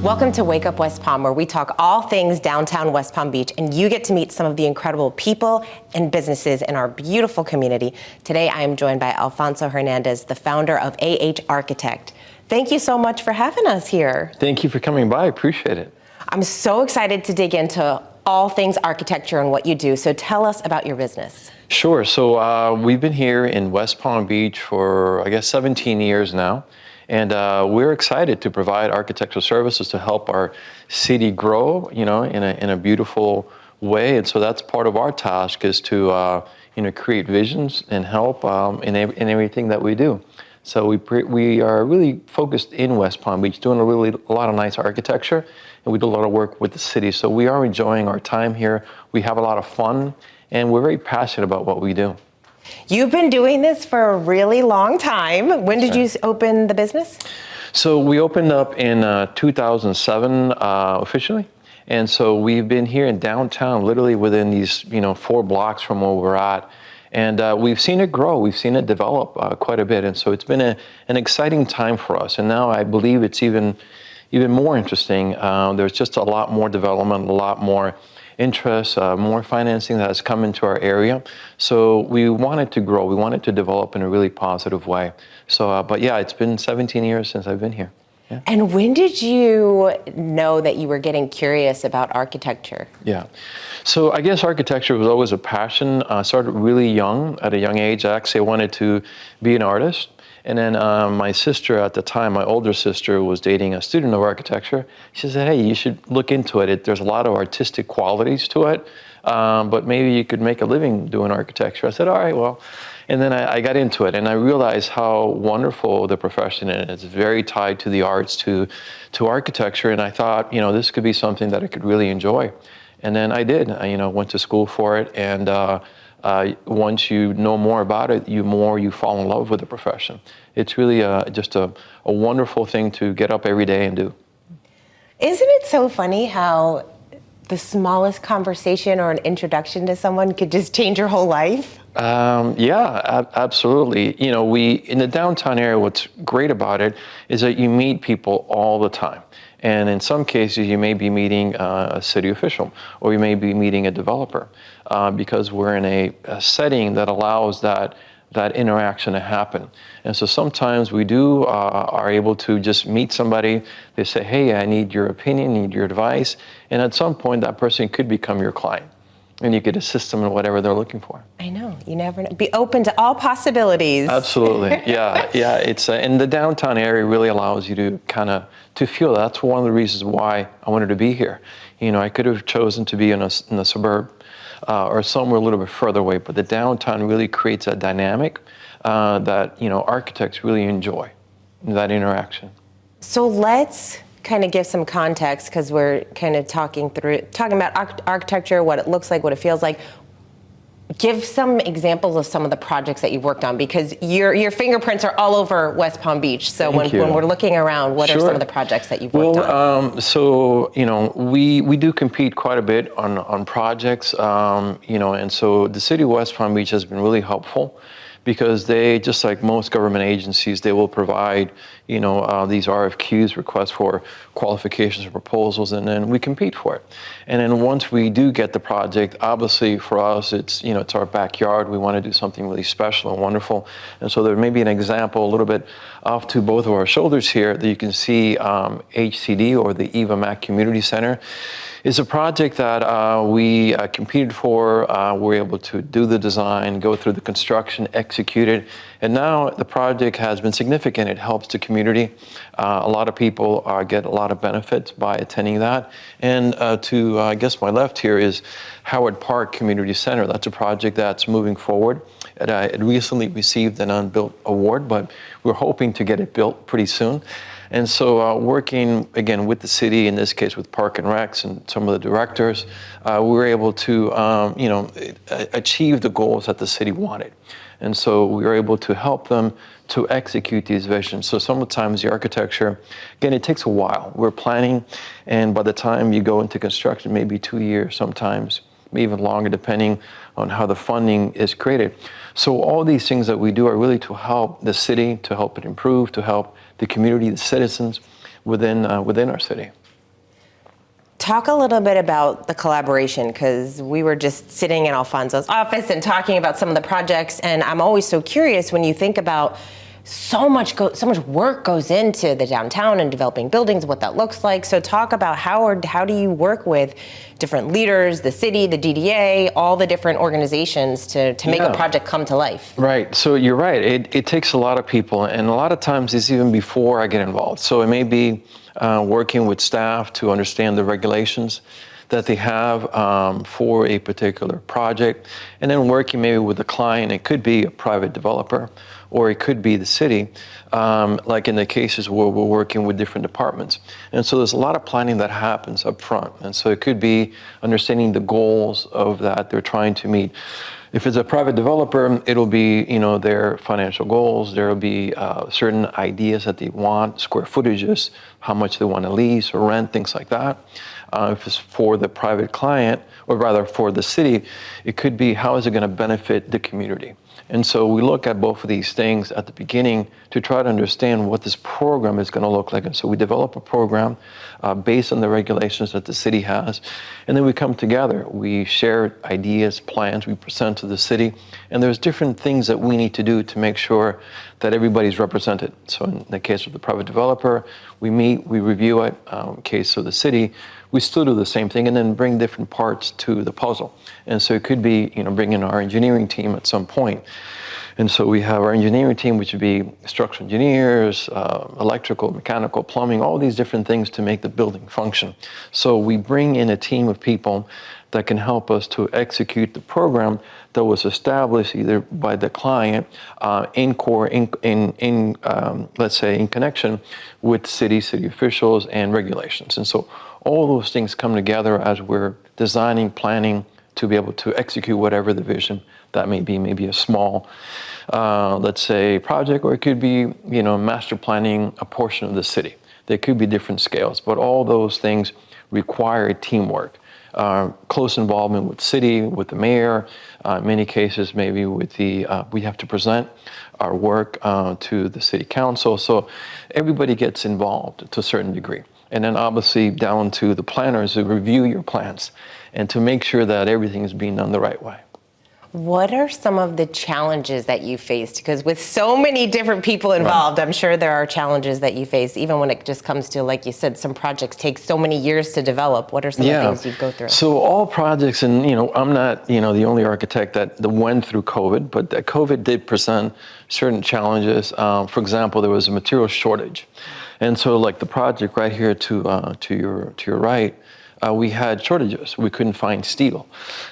Welcome to Wake Up West Palm, where we talk all things downtown West Palm Beach, and you get to meet some of the incredible people and businesses in our beautiful community. Today, I am joined by Alfonso Hernandez, the founder of Architect. Thank you so much for having us here. Thank you for coming by. I appreciate it. I'm so excited to dig into all things architecture and what you do. So tell us about your business. Sure. So we've been here in West Palm Beach for, I guess, 17 years now. And we're excited to provide architectural services to help our city grow, in a beautiful way. And so that's part of our task, is to, create visions and help in everything that we do. So we are really focused in West Palm Beach, doing a lot of nice architecture, and we do a lot of work with the city. So we are enjoying our time here. We have a lot of fun, and we're very passionate about what we do. You've been doing this for a really long time. When did you open the business? So we opened up in 2007 officially. And so we've been here in downtown, literally within these 4 blocks from where we're at. And we've seen it grow. We've seen it develop quite a bit. And so it's been an exciting time for us. And now I believe it's even more interesting. There's just a lot more development, a lot more interest, more financing that has come into our area. So we wanted to grow. We wanted to develop in a really positive way. So, but yeah, it's been 17 years since I've been here. Yeah. And when did you know that you were getting curious about architecture? Yeah. So I guess architecture was always a passion. I started really young, at a young age. I actually wanted to be an artist. And then my sister at the time, my older sister, was dating a student of architecture. She said, hey, you should look into it. There's a lot of artistic qualities to it, but maybe you could make a living doing architecture. I said, all right, well. And then I got into it, and I realized how wonderful the profession is. It's very tied to the arts, to architecture, and I thought, this could be something that I could really enjoy. And then I did. I, went to school for it, and once you know more about it, you fall in love with the profession. It's really just a wonderful thing to get up every day and do. Isn't it so funny how the smallest conversation or an introduction to someone could just change your whole life? Yeah, absolutely. In the downtown area, what's great about it is that you meet people all the time. And in some cases, you may be meeting a city official, or you may be meeting a developer, because we're in a setting that allows that interaction to happen. And so sometimes we are able to just meet somebody. They say, hey, I need your opinion, need your advice. And at some point, that person could become your client, and you could assist them in whatever they're looking for. I know, you never know. Be open to all possibilities. Absolutely, yeah. It's and the downtown area really allows you to to feel that. That's one of the reasons why I wanted to be here. I could have chosen to be in the suburb or somewhere a little bit further away, but the downtown really creates a dynamic that architects really enjoy, that interaction. So let's kind of give some context, because we're kind of talking about architecture, what it looks like, what it feels like. Give some examples of some of the projects that you've worked on, because your fingerprints are all over West Palm Beach. So when we're looking around, what are some of the projects that you've worked on? So we do compete quite a bit on projects, and so the city of West Palm Beach has been really helpful, because they, just like most government agencies, they will provide, these RFQs, requests for qualifications or proposals, and then we compete for it. And then once we do get the project, obviously for us, it's our backyard. We want to do something really special and wonderful. And so there may be an example a little bit off to both of our shoulders here that you can see. HCD, or the Eva Mack Community Center, is a project that we competed for. We're able to do the design, go through the construction, execute it, and now the project has been significant. It helps the community. A lot of people get a lot of benefits by attending that. And I guess my left here is Howard Park Community Center. That's a project that's moving forward. It recently received an unbuilt award, but we're hoping to get it built pretty soon. And so working, again, with the city, in this case with Park and Recs and some of the directors, we were able to, achieve the goals that the city wanted. And so we were able to help them to execute these visions. So sometimes the architecture, again, it takes a while. We're planning, and by the time you go into construction, maybe 2 years sometimes, maybe even longer, depending on how the funding is created. So all these things that we do are really to help the city, to help it improve, to help the community, the citizens within our city. talk a little bit about the collaboration, because we were just sitting in Alfonso's office and talking about some of the projects, and I'm always so curious when you think about so much work goes into the downtown and developing buildings, what that looks like. So talk about how do you work with different leaders, the city, the DDA, all the different organizations to make a project come to life. Right. So you're right. It takes a lot of people, and a lot of times it's even before I get involved. So it may be working with staff to understand the regulations that they have for a particular project, and then working maybe with the client. It could be a private developer, or it could be the city, like in the cases where we're working with different departments. And so there's a lot of planning that happens up front. And so it could be understanding the goals of that they're trying to meet. If it's a private developer, it'll be, their financial goals. There'll be certain ideas that they want, square footages, how much they want to lease or rent, things like that. If it's for the private client, or rather for the city, it could be how is it going to benefit the community. And so we look at both of these things at the beginning to try to understand what this program is going to look like. And so we develop a program based on the regulations that the city has. And then we come together. We share ideas, plans, we present to the city. And there's different things that we need to do to make sure that everybody's represented. So in the case of the private developer, we meet, we review it. In the case of the city, we still do the same thing and then bring different parts to the puzzle. And so it could be, bringing our engineering team at some point. And so we have our engineering team, which would be structural engineers, electrical, mechanical, plumbing, all these different things to make the building function. So we bring in a team of people that can help us to execute the program that was established either by the client let's say in connection with city officials and regulations. And so all those things come together as we're designing, planning to be able to execute whatever the vision that may be. Maybe a small, let's say, project, or it could be, master planning a portion of the city. There could be different scales, but all those things require teamwork, close involvement with city, with the mayor. In many cases, maybe with we have to present our work to the city council. So everybody gets involved to a certain degree. And then obviously down to the planners who review your plans and to make sure that everything is being done the right way. What are some of the challenges that you faced? Because with so many different people involved, right, I'm sure there are challenges that you face, even when it just comes to, like you said, some projects take so many years to develop. What are some of the things you go through? So all projects, and I'm not the only architect that went through COVID, but that COVID did present certain challenges. For example, there was a material shortage. And so like the project right here to your right, we had shortages. We couldn't find steel.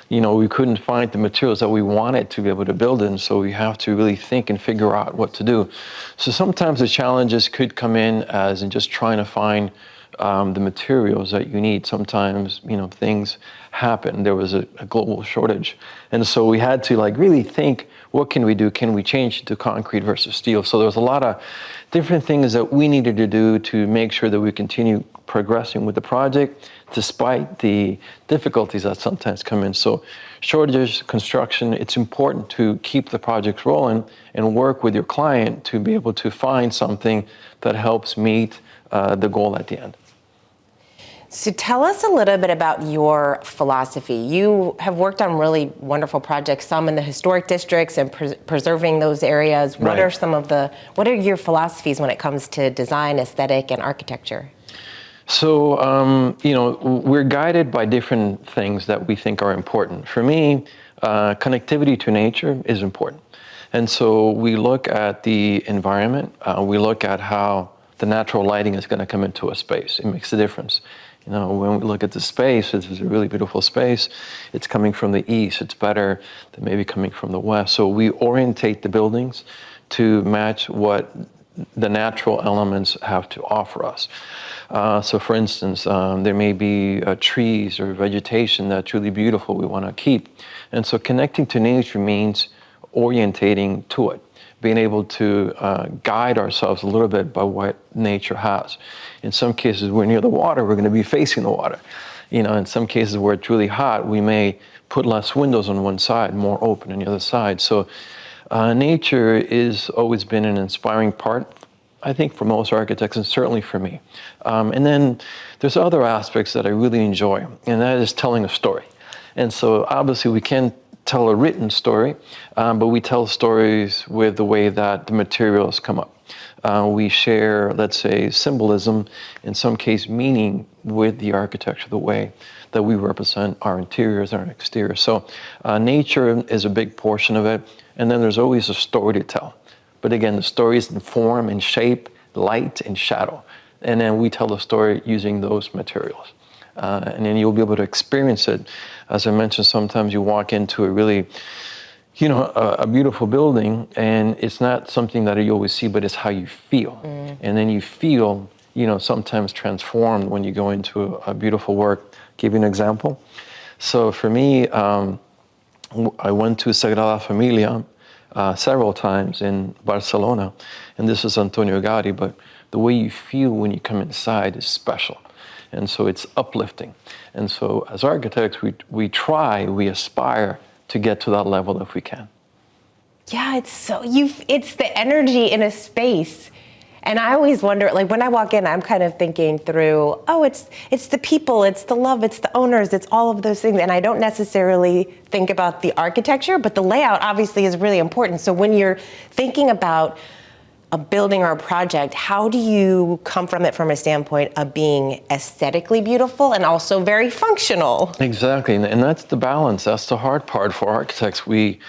We couldn't find the materials that we wanted to be able to build in. So we have to really think and figure out what to do. So sometimes the challenges could come in as in just trying to find the materials that you need. Sometimes, things happen. There was a global shortage. And so we had to really think, what can we do? Can we change it to concrete versus steel? So there was a lot of different things that we needed to do to make sure that we continue progressing with the project, despite the difficulties that sometimes come in. So shortages, construction, it's important to keep the projects rolling and work with your client to be able to find something that helps meet the goal at the end. So tell us a little bit about your philosophy. You have worked on really wonderful projects, some in the historic districts and preserving those areas. What are what are your philosophies when it comes to design, aesthetic, and architecture? So, we're guided by different things that we think are important. For me, connectivity to nature is important. And so we look at the environment, we look at how the natural lighting is going to come into a space. It makes a difference. When we look at the space, this is a really beautiful space. It's coming from the east. It's better than maybe coming from the west. So we orientate the buildings to match what the natural elements have to offer us. So for instance, there may be trees or vegetation that's really beautiful we want to keep. And so connecting to nature means orientating to it, being able to guide ourselves a little bit by what nature has. In some cases, we're near the water, we're going to be facing the water. In some cases where it's really hot, we may put less windows on one side, more open on the other side. So nature has always been an inspiring part I think for most architects, and certainly for me. And then there's other aspects that I really enjoy, and that is telling a story. And so obviously we can tell a written story, but we tell stories with the way that the materials come up. We share, let's say, symbolism, in some case meaning, with the architecture, the way that we represent our interiors and our exteriors. So nature is a big portion of it, and then there's always a story to tell. But again, the story is in form and shape, light and shadow. And then we tell the story using those materials. And then you'll be able to experience it. As I mentioned, sometimes you walk into a really, a beautiful building, and it's not something that you always see, but it's how you feel. And then you feel, sometimes transformed when you go into a beautiful work. Give you an example. So for me, I went to Sagrada Familia several times in Barcelona, and this is Antonio Gaudi, but the way you feel when you come inside is special. And so it's uplifting. And so as architects, we aspire to get to that level if we can. Yeah, it's the energy in a space. And I always wonder, like when I walk in, I'm kind of thinking through, it's the people, it's the love, it's the owners, it's all of those things. And I don't necessarily think about the architecture, but the layout obviously is really important. So when you're thinking about a building or a project, how do you come from it from a standpoint of being aesthetically beautiful and also very functional? Exactly, and that's the balance. That's the hard part for architects. We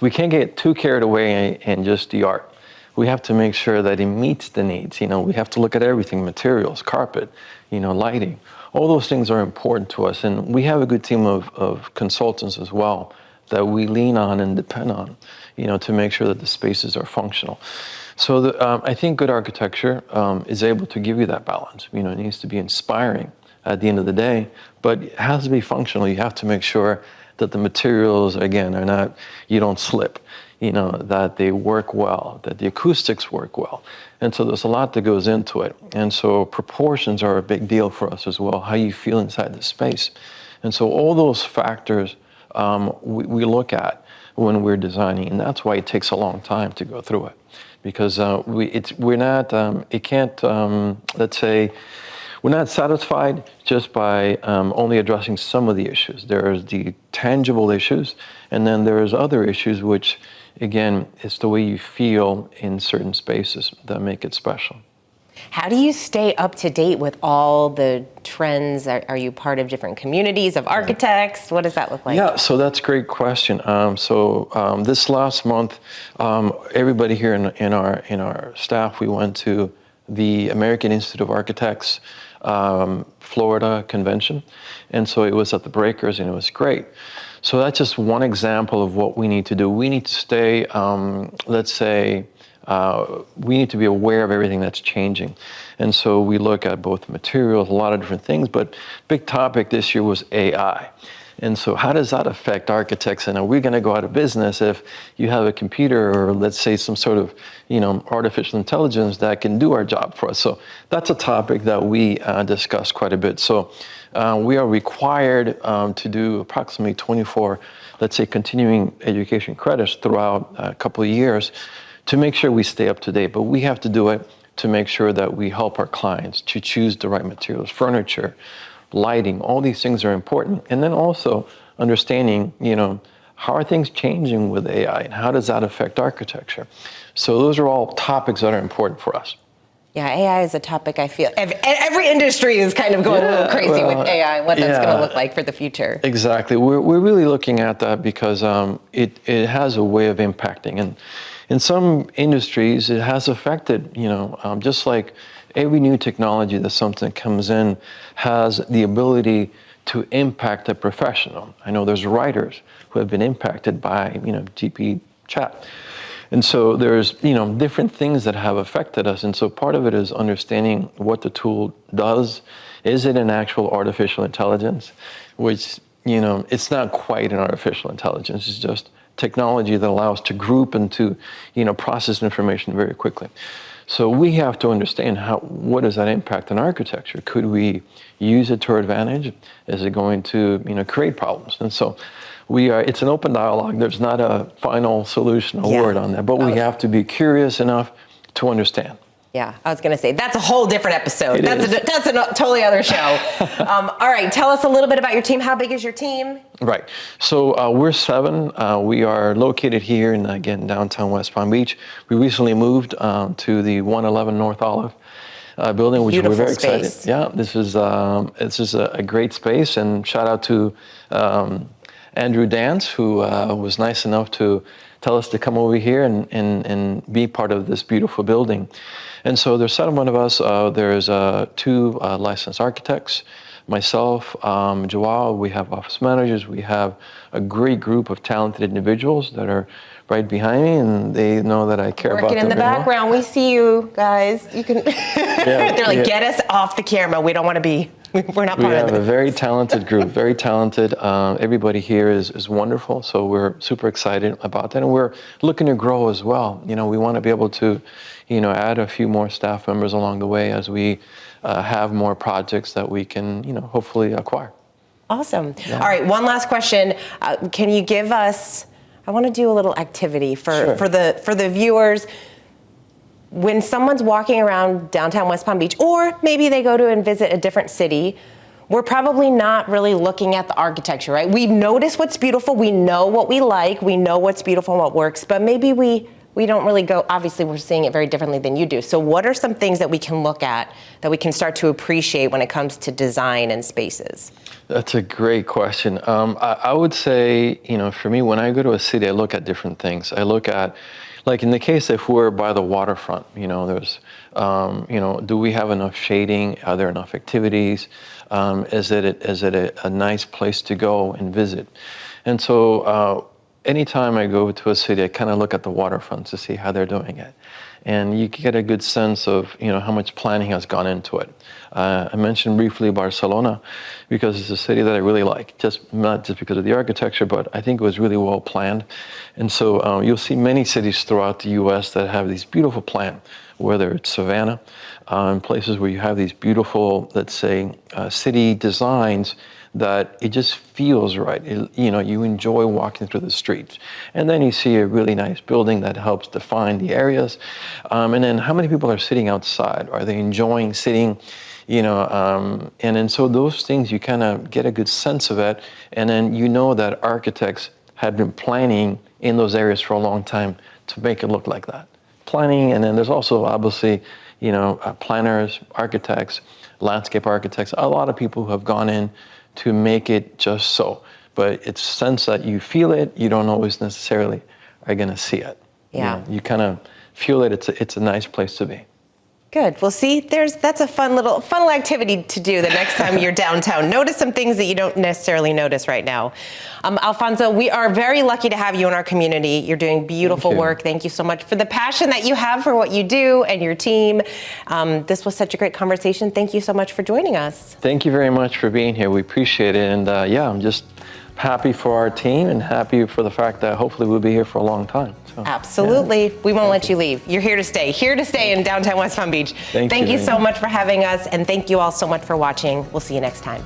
can't get too carried away in just the art. We have to make sure that it meets the needs. We have to look at everything, materials, carpet, lighting. All those things are important to us. And we have a good team of consultants as well that we lean on and depend on, to make sure that the spaces are functional. So I think good architecture is able to give you that balance. It needs to be inspiring at the end of the day, but it has to be functional. You have to make sure that the materials, again, you don't slip. That they work well, that the acoustics work well. And so there's a lot that goes into it. And so proportions are a big deal for us as well, how you feel inside the space. And so all those factors we look at when we're designing, and that's why it takes a long time to go through it. Because we're not satisfied just by only addressing some of the issues. There's the tangible issues, and then there's other issues which, again, it's the way you feel in certain spaces that make it special. How do you stay up to date with all the trends? Are you part of different communities of architects? What does that look like? Yeah, so that's a great question. This last month, everybody here in our staff, we went to the American Institute of Architects Florida convention, and so it was at the Breakers, and it was great. So that's just one example of what we need to do. We need to stay, we need to be aware of everything that's changing. And so we look at both materials, a lot of different things, but big topic this year was AI. And so how does that affect architects? And are we going to go out of business if you have a computer or let's say some sort of, artificial intelligence that can do our job for us? So that's a topic that we discuss quite a bit. So we are required to do approximately 24, let's say, continuing education credits throughout a couple of years to make sure we stay up to date. But we have to do it to make sure that we help our clients to choose the right materials, furniture, lighting, all these things are important. And then also understanding, how are things changing with AI and how does that affect architecture? So those are all topics that are important for us. Yeah, AI is a topic I feel every industry is kind of going a little crazy with AI and what that's going to look like for the future. Exactly. We're really looking at that because it has a way of impacting. And in some industries, it has affected, just like every new technology that something comes in has the ability to impact a professional. I know there's writers who have been impacted by, GP chat. And so there's, different things that have affected us. And so part of it is understanding what the tool does. Is it an actual artificial intelligence? Which, it's not quite an artificial intelligence. It's just technology that allows to group and to, process information very quickly. So we have to understand what does that impact on architecture? Could we use it to our advantage? Is it going to, create problems? And so it's an open dialogue. There's not a final solution or word on that, but we have to be curious enough to understand. Yeah, I was going to say, that's a whole different episode. It is. That's a totally other show. All right, tell us a little bit about your team. How big is your team? Right. So we're 7. We are located here in, again, downtown West Palm Beach. We recently moved to the 111 North Olive building, which Beautiful we're very space. excited. Yeah, this is a great space, and shout out to Andrew Dance, who was nice enough to tell us to come over here and be part of this beautiful building. And so there's 7 of us. There's 2 licensed architects, myself, Joao. We have office managers. We have a great group of talented individuals that are right behind me, and they know that I care about them. Working in the very well. background, we see you guys. You can. They're like, get us off the camera. We don't want to be. We're not part of We have it. a very talented group, very talented. Everybody here is wonderful, so we're super excited about that, and we're looking to grow as well. You know, we want to be able to, add a few more staff members along the way as we have more projects that we can, hopefully acquire. Awesome. Yeah. All right, one last question. Can you give us? I want to do a little activity for the viewers. When someone's walking around downtown West Palm Beach, or maybe they go to and visit a different city, we're probably not really looking at the architecture, right? We notice what's beautiful, we know what we like, we know what's beautiful and what works, but maybe we don't really go, obviously we're seeing it very differently than you do. So what are some things that we can look at that we can start to appreciate when it comes to design and spaces? That's a great question. I would say, for me, when I go to a city, I look at different things. I look at, like in the case if we're by the waterfront, there's, do we have enough shading? Are there enough activities? Is it a nice place to go and visit? And so anytime I go to a city, I kind of look at the waterfront to see how they're doing it. And you get a good sense of, how much planning has gone into it. I mentioned briefly Barcelona because it's a city that I really like, not just because of the architecture, but I think it was really well planned. And so you'll see many cities throughout the U.S. that have these beautiful plans, whether it's Savannah, places where you have these beautiful, let's say, city designs that it just feels right. You enjoy walking through the streets. And then you see a really nice building that helps define the areas. And then how many people are sitting outside? Are they enjoying sitting? And then so those things, you kind of get a good sense of it. And then that architects had been planning in those areas for a long time to make it look like that. Planning, and then there's also obviously, planners, architects, landscape architects, a lot of people who have gone in to make it just so. But it's a sense that you feel it, you don't always necessarily are going to see it. Yeah. You kind of feel it, it's a nice place to be. Good. Well, see, that's a fun little activity to do the next time you're downtown. Notice some things that you don't necessarily notice right now. Alfonso, we are very lucky to have you in our community. You're doing beautiful work. Thank you so much for the passion that you have for what you do and your team. This was such a great conversation. Thank you so much for joining us. Thank you very much for being here. We appreciate it. And I'm just happy for our team and happy for the fact that hopefully we'll be here for a long time. So, absolutely. Yeah. We won't let you leave. You're here to stay in downtown West Palm Beach. Thank you so much for having us, and thank you all so much for watching. We'll see you next time.